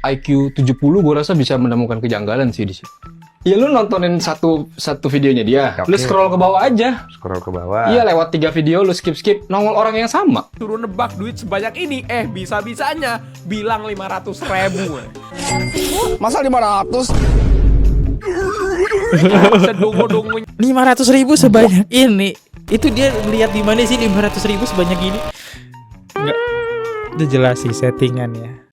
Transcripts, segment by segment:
IQ 70 gue rasa bisa menemukan kejanggalan sih di situ. Ya lu nontonin satu videonya dia, lu scroll ke bawah aja. Scroll ke bawah. Iya, lewat 3 video lu skip, nongol orang yang sama. Suruh nebak duit sebanyak ini, bisa-bisanya bilang 500.000. Masa 500? Sedongo-dongonya 500.000 sebanyak ini. Itu dia lihat di mana sih 500.000 sebanyak ini? Enggak. Udah jelas sih settingannya.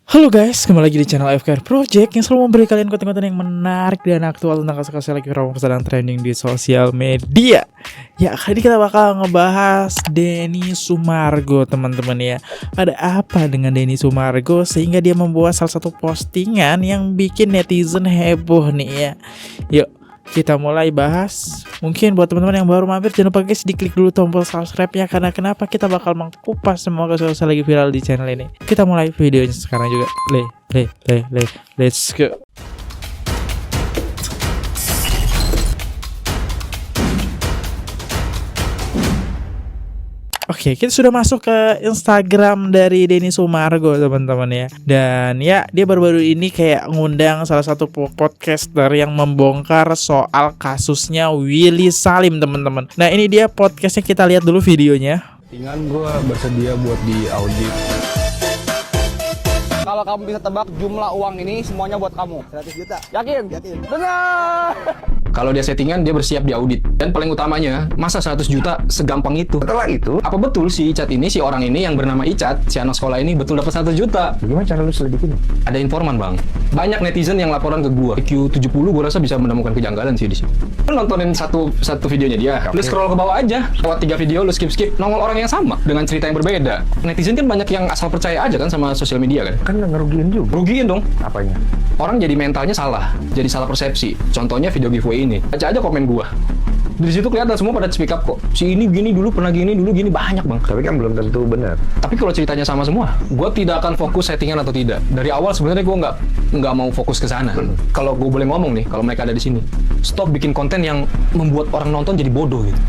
Halo guys, kembali lagi di channel FKR Project yang selalu memberi kalian konten-konten yang menarik dan aktual tentang kasus-kasus lagi sedang trending di sosial media. Ya, kali ini kita bakal ngebahas Denny Sumargo, teman-teman ya. Ada apa dengan Denny Sumargo sehingga dia membuat salah satu postingan yang bikin netizen heboh nih ya. Yuk, kita mulai bahas. Mungkin buat teman-teman yang baru mampir, jangan lupa guys diklik dulu tombol subscribe-nya. Karena kenapa kita bakal mengkupas semua kasus lagi viral di channel ini. Kita mulai videonya sekarang juga. Let's go. Oke, kita sudah masuk ke Instagram dari Denny Sumargo, teman-teman ya. Dan ya, dia baru-baru ini kayak ngundang salah satu podcaster yang membongkar soal kasusnya Willy Salim, teman-teman. Nah, ini dia podcastnya, kita lihat dulu videonya. Settingan gue bersedia buat di audit. Kalau kamu bisa tebak jumlah uang ini semuanya buat kamu 100 juta. Yakin? Benar. Kalau dia settingan, dia bersiap diaudit. Dan paling utamanya, masa 100 juta segampang itu? Setelah itu, Apa betul si Icat ini, si orang ini yang bernama Icat, si anak sekolah ini betul dapat 100 juta? bagaimana cara lu selidikin? Ada informan, Bang. Banyak netizen yang laporan ke gua. IQ 70 gua rasa bisa menemukan kejanggalan sih di situ. Lu nontonin satu videonya dia, lu scroll ke bawah aja. Lewat 3 video lu skip, nongol orang yang sama dengan cerita yang berbeda. Netizen kan banyak yang asal percaya aja kan sama sosial media kan. Kan ngerugiin juga. Rugiin dong. Apanya? Orang jadi mentalnya salah, jadi salah persepsi. Contohnya video giveaway ini. Baca aja komen gua. Di situ kelihatan semua pada speak up kok. Si ini gini dulu, pernah gini dulu, gini banyak, Bang. Tapi kan belum tentu benar. Tapi kalau ceritanya sama semua, gua tidak akan fokus settingan atau tidak. Dari awal sebenarnya gua nggak mau fokus ke sana. Kalau gua boleh ngomong nih, kalau mereka ada di sini, stop bikin konten yang membuat orang nonton jadi bodoh gitu.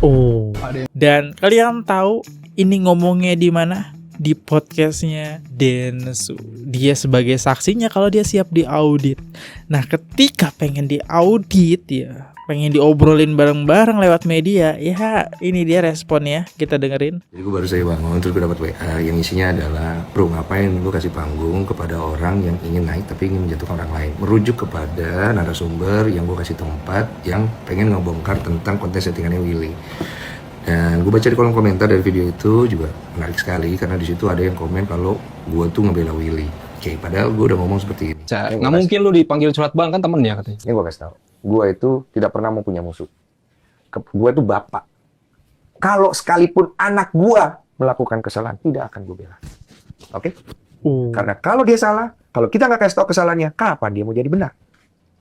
Oh. Dan kalian tahu ini ngomongnya di mana? Di podcastnya Densu. Dia sebagai saksinya kalau dia siap diaudit. Nah, ketika pengen diaudit ya, pengen diobrolin bareng-bareng lewat media, ya ini dia responnya, kita dengerin. Jadi gue baru saja bangun, terus gue dapat WA yang isinya adalah, bro ngapain lu kasih panggung kepada orang yang ingin naik tapi ingin menjatuhkan orang lain. Merujuk kepada narasumber yang gue kasih tempat yang pengen ngebongkar tentang konten settingannya Willy. Dan gue baca di kolom komentar dari video itu juga menarik sekali karena di situ ada yang komen kalau gue tuh ngebela Willy. Oke, padahal gue udah ngomong seperti ini. Nggak mungkin lu dipanggil curhat bang, kan temennya katanya. Ini gue kasih tahu. Gue itu tidak pernah mau punya musuh. Gue itu bapak. Kalau sekalipun anak gue melakukan kesalahan, tidak akan gue bela. Oke? Karena kalau dia salah, kalau kita nggak kasih tahu kesalahannya, kapan dia mau jadi benar?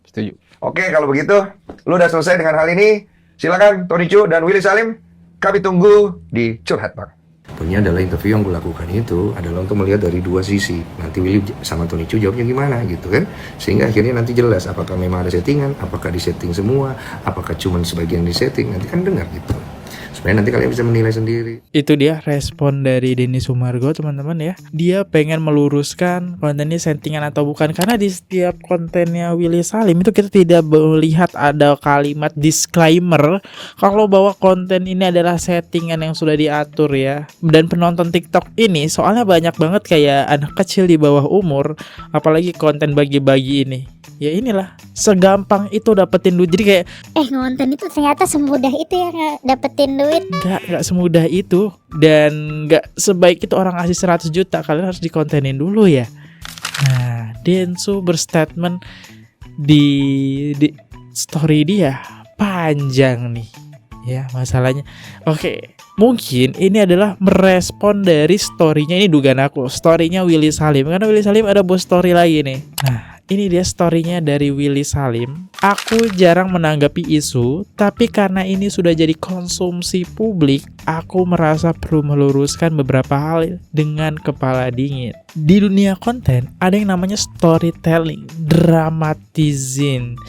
Setuju. Oke, kalau begitu, lu udah selesai dengan hal ini. Silakan Tony Chu dan Willy Salim. Kami tunggu di Curhat Bang. Tentunya adalah interview yang gue lakukan itu adalah untuk melihat dari dua sisi. Nanti Willy sama Tony Chu jawabnya gimana gitu kan. Sehingga akhirnya nanti jelas apakah memang ada settingan, apakah disetting semua, apakah cuma sebagian disetting. Nanti kan dengar gitu. Supaya nanti kalian bisa menilai sendiri. Itu dia respon dari Denny Sumargo, teman-teman ya. Dia pengen meluruskan kontennya settingan atau bukan. Karena di setiap kontennya Willy Salim itu kita tidak melihat ada kalimat disclaimer kalau bahwa konten ini adalah settingan yang sudah diatur ya. Dan penonton TikTok ini soalnya banyak banget kayak anak kecil di bawah umur. Apalagi konten bagi-bagi ini. Ya inilah, segampang itu dapetin duit. Jadi kayak ngonten itu ternyata semudah itu ya dapetin duit. Gak semudah itu. Dan gak sebaik itu orang ngasih 100 juta. Kalian harus dikontenin dulu ya. Nah, Densu berstatement di story dia panjang nih ya masalahnya. Oke, mungkin ini adalah merespon dari storynya, ini dugaan aku, storynya Willy Salim. Karena Willy Salim ada buat story lagi nih. Nah, ini dia storynya dari Willy Salim. Aku jarang menanggapi isu, tapi karena ini sudah jadi konsumsi publik, aku merasa perlu meluruskan beberapa hal dengan kepala dingin. Di dunia konten, ada yang namanya storytelling, dramatizing,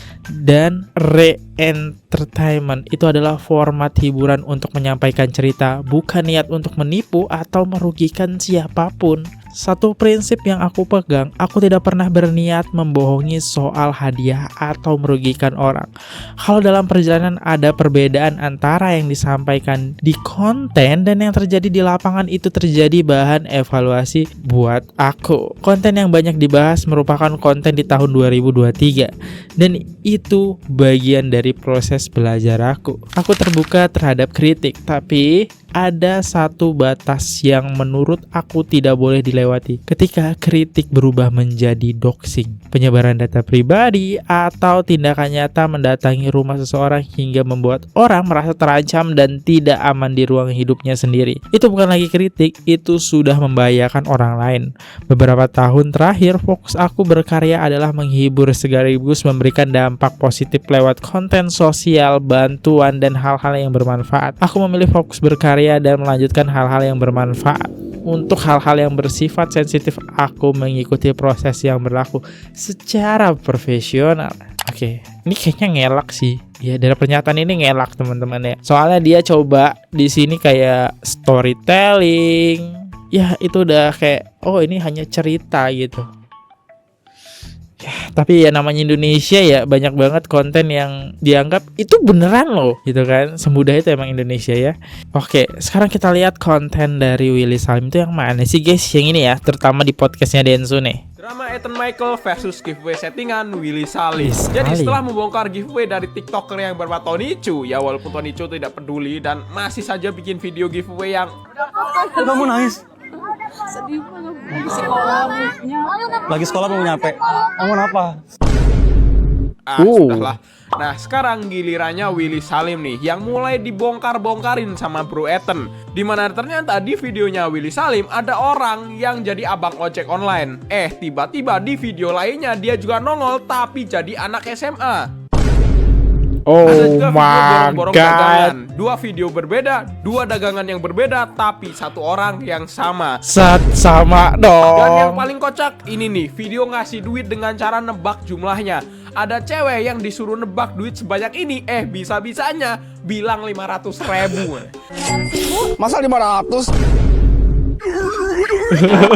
dan re-entertainment. Itu adalah format hiburan untuk menyampaikan cerita, bukan niat untuk menipu atau merugikan siapapun. satu prinsip yang aku pegang, aku tidak pernah berniat membohongi soal hadiah atau merugikan orang. Kalau dalam perjalanan ada perbedaan antara yang disampaikan di konten dan yang terjadi di lapangan, itu terjadi bahan evaluasi buat aku. Konten yang banyak dibahas merupakan konten di tahun 2023 dan itu bagian dari proses belajar aku. Aku terbuka terhadap kritik, tapi ada satu batas yang menurut aku tidak boleh dilewati ketika kritik berubah menjadi doxing, penyebaran data pribadi, atau tindakan nyata mendatangi rumah seseorang hingga membuat orang merasa terancam dan tidak aman di ruang hidupnya sendiri. Itu bukan lagi kritik, itu sudah membahayakan orang lain. Beberapa tahun terakhir, fokus aku berkarya adalah menghibur sekaligus memberikan dampak positif lewat konten sosial, bantuan, dan hal-hal yang bermanfaat. Aku memilih fokus berkarya dan melanjutkan hal-hal yang bermanfaat. Untuk hal-hal yang bersifat sensitif, aku mengikuti proses yang berlaku secara profesional. Oke, ini kayaknya ngelak sih. Ya, dari pernyataan ini ngelak teman-teman ya. Soalnya dia coba di sini kayak storytelling. Ya, itu udah kayak ini hanya cerita gitu. Ya, tapi ya namanya Indonesia ya, banyak banget konten yang dianggap itu beneran loh gitu kan. Semudah itu emang Indonesia ya. Oke, sekarang kita lihat konten dari Willy Salim itu yang mana sih guys? Yang ini ya, terutama di podcastnya Densu nih. Drama Ethan Michael versus giveaway settingan Willy Salim. Jadi setelah membongkar giveaway dari TikToker yang bernama Tonichu, ya walaupun Tonichu tidak peduli dan masih saja bikin video giveaway yang Kamu nangis? Sedih banget. Lagi sekolah mau nyampe. Kamu kenapa? Sudahlah. Nah, sekarang gilirannya Willy Salim nih yang mulai dibongkar-bongkarin sama Bro Ethan. Dimana ternyata di videonya Willy Salim ada orang yang jadi abang ojek online. Tiba-tiba di video lainnya dia juga nongol tapi jadi anak SMA. Ada juga video borong-borong dagangan. Dua video berbeda, dua dagangan yang berbeda, tapi satu orang yang sama. Sama dong. Dan yang paling kocak ini nih, video ngasih duit dengan cara nebak jumlahnya. Ada cewek yang disuruh nebak duit sebanyak ini, bisa-bisanya bilang 500.000. Masa 500?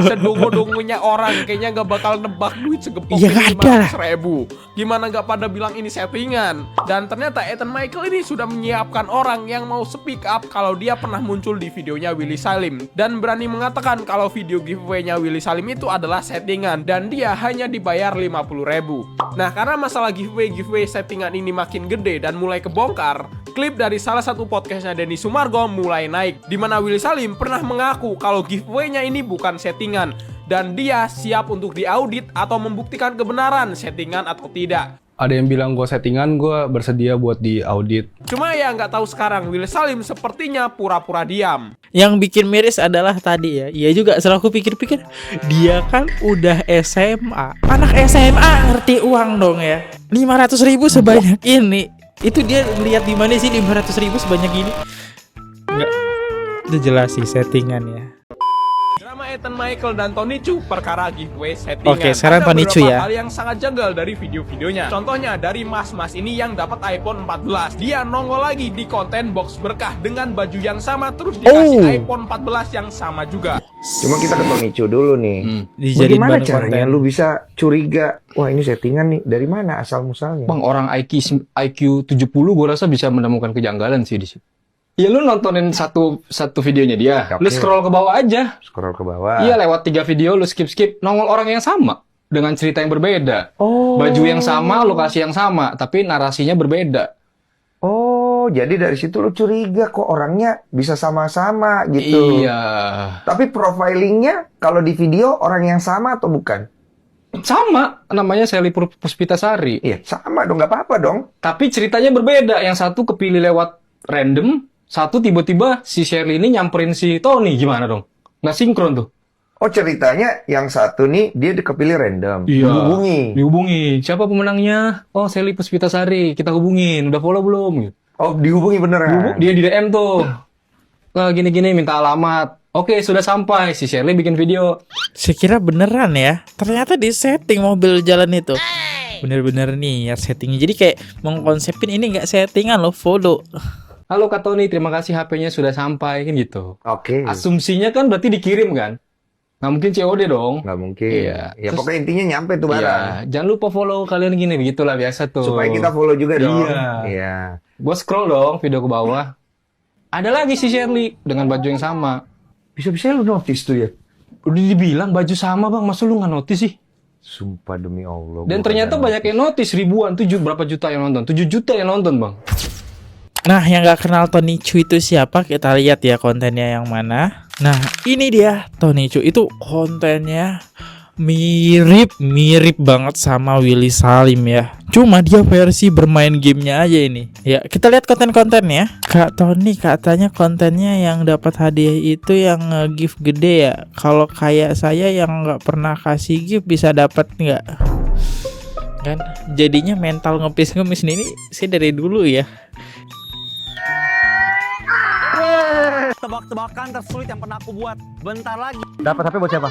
Sedongo-dongonya orang kayaknya gak bakal nebak duit segepok Ya, 500.000. Gimana gak pada bilang ini settingan? Dan ternyata Ethan Michael ini sudah menyiapkan orang yang mau speak up kalau dia pernah muncul di videonya Willy Salim dan berani mengatakan kalau video giveaway-nya Willy Salim itu adalah settingan dan dia hanya dibayar 50.000. Nah, karena masalah giveaway settingan ini makin gede dan mulai kebongkar, klip dari salah satu podcastnya Denny Sumargo mulai naik, di mana Willy Salim pernah mengaku kalau giveaway-nya ini bukan settingan dan dia siap untuk diaudit atau membuktikan kebenaran settingan atau tidak. Ada yang bilang gue settingan, gue bersedia buat diaudit. Cuma ya nggak tahu sekarang Willy Salim sepertinya pura-pura diam. Yang bikin miris adalah tadi ya, iya juga setelah aku pikir-pikir, dia kan udah SMA. Anak SMA ngerti uang dong ya. 500.000 sebanyak ini. Itu dia lihat di mana sih 500.000 sebanyak ini? Enggak. Itu jelas sih settingan ya. Drama Ethan Michael dan Tonichu perkara giveaway settingan. Oke, sekarang ada Tonichu beberapa ya. hal yang sangat janggal dari video-videonya. Contohnya dari mas-mas ini yang dapat iPhone 14. Dia nongol lagi di konten box berkah dengan baju yang sama terus dikasih iPhone 14 yang sama juga. Cuma kita ke Tonichu dulu nih. Dijadiin Bagaimana bahan caranya konten. lu bisa curiga, wah ini settingan nih, dari mana asal muasalnya? Bang, orang IQ 70 gue rasa bisa menemukan kejanggalan sih di situ. Ya lu nontonin satu videonya dia, Oke. lu scroll ke bawah aja. Scroll ke bawah. Iya, lewat 3 video lu skip nongol orang yang sama dengan cerita yang berbeda. Oh. Baju yang sama, lokasi yang sama, tapi narasinya berbeda. Oh, jadi dari situ lu curiga kok orangnya bisa sama-sama gitu. Iya. Tapi profilingnya kalau di video orang yang sama atau bukan? Sama, namanya Sally Puspitasari. Iya, sama dong, nggak apa-apa dong. Tapi ceritanya berbeda. Yang satu kepilih lewat random, satu tiba-tiba si Shirley ini nyamperin si Tony. Gimana dong? Nggak sinkron tuh. Oh, ceritanya yang satu nih dia kepilih random. Iya. Dihubungi. Siapa pemenangnya? Oh, Sally Puspitasari. Kita hubungin. Udah follow belum? Oh, dihubungi beneran. Dia di DM tuh. Gini-gini minta alamat. Oke, sudah sampai. Si Shirley bikin video. Saya kira beneran ya. Ternyata di setting mobil jalan itu. Bener-bener nih ya settingnya. Jadi kayak mengkonsepin ini nggak settingan loh, follow. Halo Kak Tony, terima kasih HP-nya sudah sampai. Kan gitu. Oke. Asumsinya kan berarti dikirim kan? Nggak mungkin COD dong. Nggak mungkin. Iya. Ya Terus- pokoknya intinya nyampe tuh barang. Iya, jangan lupa follow kalian gini, begitulah biasa tuh. Supaya kita follow juga dong. Iya. Iya. Gue scroll dong video ke bawah. Ada lagi si Shirley dengan baju yang sama. Bisa-bisa lu notice tuh ya. Udah dibilang baju sama bang, masa lu nggak notice sih? Sumpah demi Allah. Dan gua ternyata kagak banyak yang notice, ribuan, berapa juta yang nonton? 7 juta yang nonton bang. Nah, yang gak kenal Tony Chu itu siapa? Kita lihat ya kontennya yang mana. Nah, ini dia Tony Chu. Itu kontennya mirip banget sama Willy Salim ya. Cuma dia versi bermain gamenya aja ini. Ya, kita lihat konten-kontennya. Kak Tony katanya kontennya yang dapat hadiah itu yang gift gede ya. Kalau kayak saya yang nggak pernah kasih gift bisa dapat nggak? Kan jadinya mental ngemis nih, ini saya dari dulu ya. Tebak-tebakan tersulit yang pernah aku buat. Bentar lagi. Dapat HP buat siapa?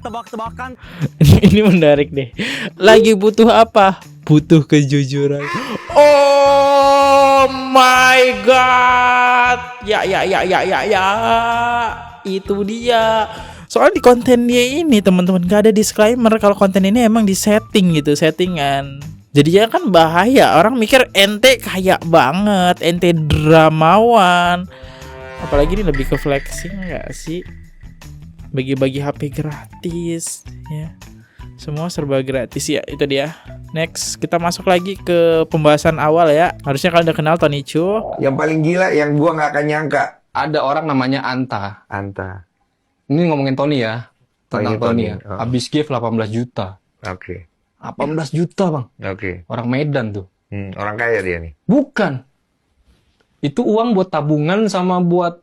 Tebak-tebakan. Ini menarik deh. Lagi butuh apa? Butuh kejujuran. Oh my god. Ya. Itu dia. Soalnya di konten dia ini teman-teman gak ada disclaimer kalau konten ini emang di setting gitu, settingan. Jadinya kan bahaya. Orang mikir ente kayak banget, ente dramawan. Apalagi ini lebih ke flexing gak sih? Bagi-bagi HP gratis ya. Semua serba gratis ya, itu dia. Next, kita masuk lagi ke pembahasan awal ya. Harusnya kalian udah kenal Tony Chu. Yang paling gila yang gua nggak akan nyangka. Ada orang namanya Anta. Anta. Ini ngomongin Tony ya. Tentang ini Tony Tony. ya. Oh. Habis gift 18 juta. Oke. 18 juta bang. Oke. Orang Medan tuh. Orang kaya dia nih. Bukan. Itu uang buat tabungan sama buat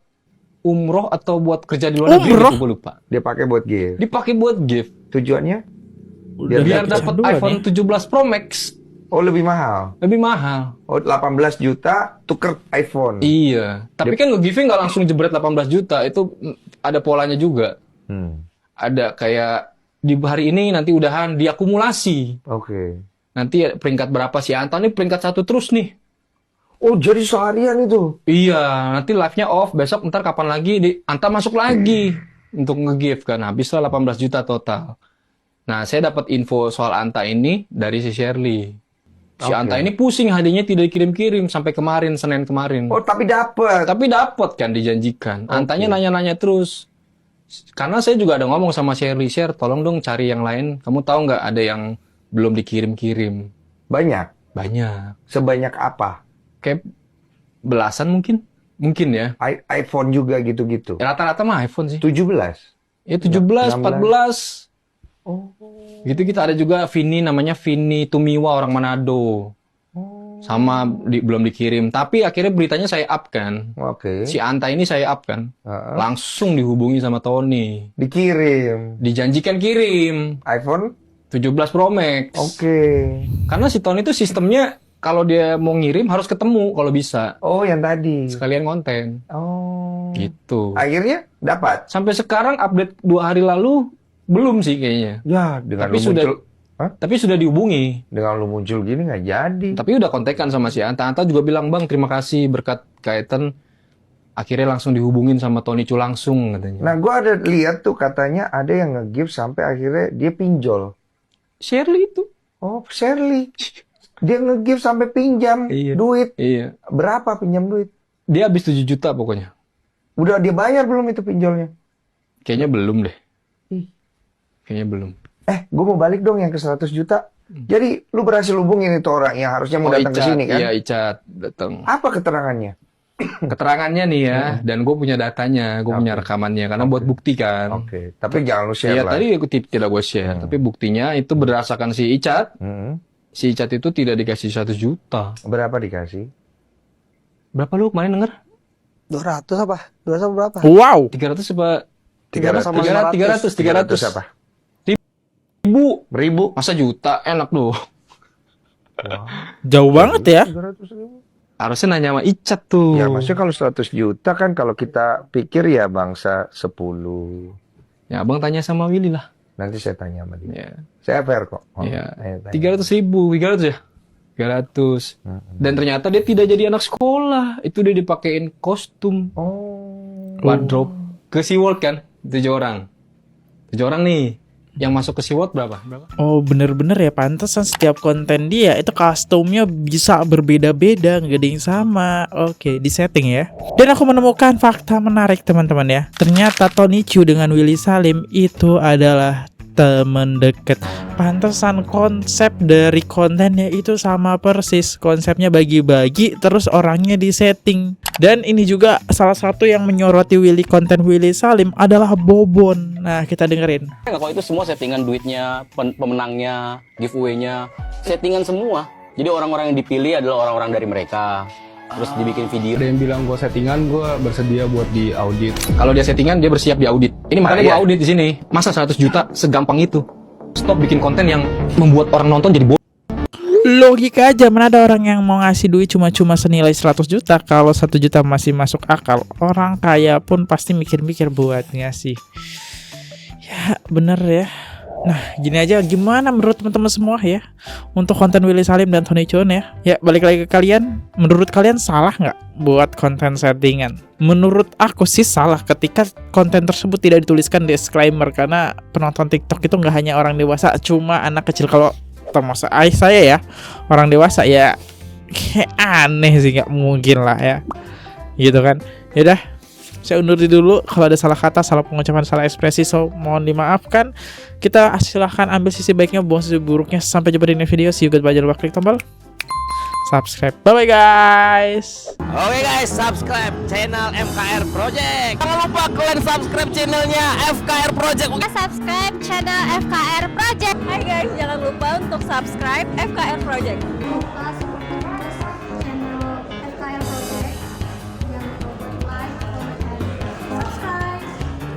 umroh atau buat kerja di luar negeri Umroh? gitu, gue lupa. Dia pakai buat gift. Dipakai buat gift. Tujuannya? Biar dapat kecanduan iPhone ya. 17 Pro Max. Oh lebih mahal. Lebih mahal. Oh 18 juta tuker iPhone. Iya. Tapi kan nge-giving nggak langsung jebret 18 juta. Itu ada polanya juga. Ada kayak di hari ini nanti udahan diakumulasi. Oke. Nanti peringkat berapa si Anta nih peringkat 1 terus nih. Oh jadi seharian itu. Iya, nanti live-nya off, besok ntar kapan lagi Anta masuk lagi untuk nge-give kan. Habislah 18 juta total. Nah, saya dapat info soal Anta ini dari si Shirley. Si Oke. Anta ini pusing hadiahnya tidak dikirim-kirim sampai kemarin, Senin kemarin. Oh tapi dapet. Tapi dapat kan dijanjikan. Antanya nanya-nanya terus. Karena saya juga ada ngomong sama Shirley, Share, tolong dong cari yang lain. Kamu tahu nggak ada yang belum dikirim-kirim? Banyak. Banyak. Sebanyak apa? Kayak belasan mungkin. Mungkin ya. iPhone juga gitu-gitu. Ya, rata-rata mah iPhone sih. 17. Ya 17, 16. 14. Oh. Gitu kita ada juga Vini, namanya Vini Tumiwa, orang Manado. Sama belum dikirim. Tapi akhirnya beritanya saya up kan. Oke. Si Anta ini saya up kan. Heeh. Langsung dihubungi sama Tony. Dikirim. Dijanjikan kirim. iPhone? 17 Pro Max. Oke. Karena si Tony itu sistemnya kalau dia mau ngirim harus ketemu kalau bisa. Oh yang tadi. Sekalian konten. Oh. Gitu. Akhirnya dapat. Sampai sekarang update 2 hari lalu belum sih kayaknya. Ya dengan Tapi lu sudah muncul. Hah? tapi sudah dihubungi. Dengan lu muncul gini nggak jadi. Tapi udah kontekan sama si Anta. Anta juga bilang, "Bang, terima kasih berkat kaitan." Akhirnya langsung dihubungin sama Tony Chu langsung katanya. Nah gua ada lihat tuh katanya ada yang nge-give sampai akhirnya dia pinjol. Shirley itu. Oh Shirley. Dia nge-give sampai pinjam Iya. duit. Iya. Berapa pinjam duit? Dia habis 7 juta pokoknya. Udah dia bayar belum itu pinjolnya? Kayaknya belum deh. Ih. Kayaknya belum. Gue mau balik dong yang ke 100 juta. Jadi lu berhasil hubungin itu orang yang harusnya mau datang ke Icat. sini kan? Iya, Icat datang. Apa keterangannya? Keterangannya nih ya, dan gue punya datanya, gue punya rekamannya, karena buat bukti kan. Oke. Tapi jangan lu share Iya, lah. tadi aku tidak gue share, tapi buktinya itu berdasarkan si Icat. Si Icat itu tidak dikasih 100 juta. Berapa dikasih? Berapa lu kemarin denger? 200 apa? 200 apa berapa? Wow. 300 apa? 300 sama 300 apa? ribu. 1000. Masa juta? Enak doh. Jauh banget ya. 300.000. Harusnya nanya sama Icat tuh. Ya maksudnya kalau 100 juta kan kalau kita pikir ya bangsa 10. Ya abang tanya sama Willy lah. Nanti saya tanya sama dia. Ya. Saya fair kok. Iya. Saya tanya. 300 ya? 300. Dan ternyata dia tidak jadi anak sekolah. Itu dia dipakein kostum. Oh. Wardrobe. Ke SeaWorld kan? 7 orang. 7 orang nih. Yang masuk ke SeaWorld berapa? Oh bener-bener ya, pantesan setiap konten dia itu kostumnya bisa berbeda-beda, nggak ada yang sama. Oke, di setting ya. Dan aku menemukan fakta menarik teman-teman ya. Ternyata Tony Chu dengan Willy Salim itu adalah temen deket. Pantesan konsep dari kontennya itu sama persis. Konsepnya bagi-bagi, terus orangnya di setting. Dan ini juga salah satu yang menyoroti konten Willy Salim adalah Bobon. Nah kita dengerin. Kalau itu semua settingan duitnya, pemenangnya, giveaway-nya, settingan semua. Jadi orang-orang yang dipilih adalah orang-orang dari mereka. Terus dibikin video. Ada yang bilang gue settingan, gue bersedia buat di audit. Kalau dia settingan, dia bersiap di audit. Ini makanya gua audit di sini. Masa 100 juta segampang itu? Stop bikin konten yang membuat orang nonton jadi bodoh. Logika aja, mana ada orang yang mau ngasih duit cuma-cuma senilai 100 juta. Kalau 1 juta masih masuk akal, orang kaya pun pasti mikir-mikir buat ngasih. Ya bener ya. Nah gini aja, gimana menurut teman-teman semua ya untuk konten Willy Salim dan Tony Chu ya? Ya balik lagi ke kalian. Menurut kalian salah nggak buat konten settingan? Menurut aku sih salah ketika konten tersebut tidak dituliskan disclaimer. Karena penonton TikTok itu nggak hanya orang dewasa, cuma anak kecil. Kalau termasuk saya ya, orang dewasa ya kayak aneh sih, nggak mungkin lah ya, gitu kan. Yaudah, saya undur dulu. Kalau ada salah kata, salah pengucapan, salah ekspresi, so mohon dimaafkan. Kita silahkan ambil sisi baiknya, buang sisi buruknya. Sampai jumpa di next video. See you, goodbye. Jangan lupa klik tombol subscribe. Bye bye guys. Oke guys, subscribe channel FKR Project. Jangan lupa kalian subscribe channelnya FKR Project. Subscribe channel FKR Project. Hai guys, jangan lupa untuk subscribe FKR Project.